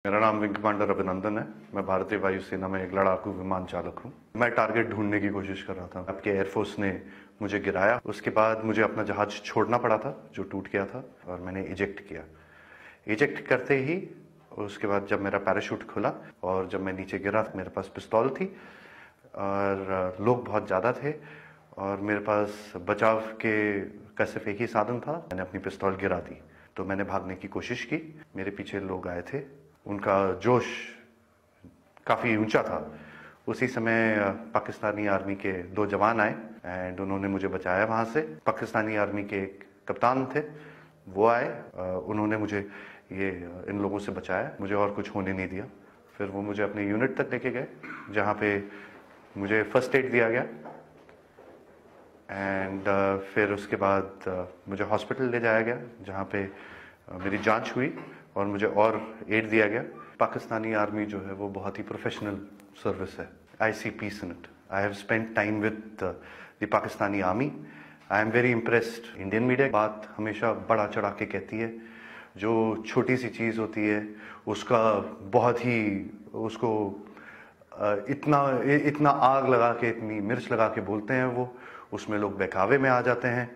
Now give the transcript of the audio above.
मेरा नाम wing commander अभिनंदन है। मैं भारतीय वायुसेना में एक लड़ाकू विमान चालक हूँ। मैं टारगेट ढूंढने की कोशिश कर रहा था। आपके एयरफोर्स ने मुझे गिराया। उसके बाद मुझे अपना जहाज छोड़ना पड़ा था जो टूट गया था, और मैंने इजेक्ट किया। इजेक्ट करते ही उसके बाद जब मेरा पैराशूट खुला और जब मैं नीचे गिरा, मेरे पास पिस्तौल थी और लोग बहुत ज़्यादा थे और मेरे पास बचाव के का सिर्फ एक ही साधन था। मैंने अपनी पिस्तौल गिरा दी तो मैंने भागने की कोशिश की। मेरे पीछे लोग आए थे, उनका जोश काफ़ी ऊंचा था। उसी समय पाकिस्तानी आर्मी के 2 जवान आए एंड उन्होंने मुझे बचाया वहाँ से। पाकिस्तानी आर्मी के एक कप्तान थे, वो आए, उन्होंने मुझे इन लोगों से बचाया, मुझे और कुछ होने नहीं दिया। फिर वो मुझे अपने यूनिट तक लेके गए जहाँ पे मुझे फर्स्ट एड दिया गया एंड फिर उसके बाद मुझे हॉस्पिटल ले जाया गया जहाँ पे मेरी जांच हुई और मुझे और एड दिया गया। पाकिस्तानी आर्मी जो है वो बहुत ही प्रोफेशनल सर्विस है। I see peace in it. I have spent time with the Pakistani army. I am very impressed. Indian media बात हमेशा बढ़ा चढ़ा के कहती है, जो छोटी सी चीज़ होती है उसका बहुत ही उसको इतना आग लगा के, इतनी मिर्च लगा के बोलते हैं वो, उसमें लोग बहकावे में आ जाते हैं।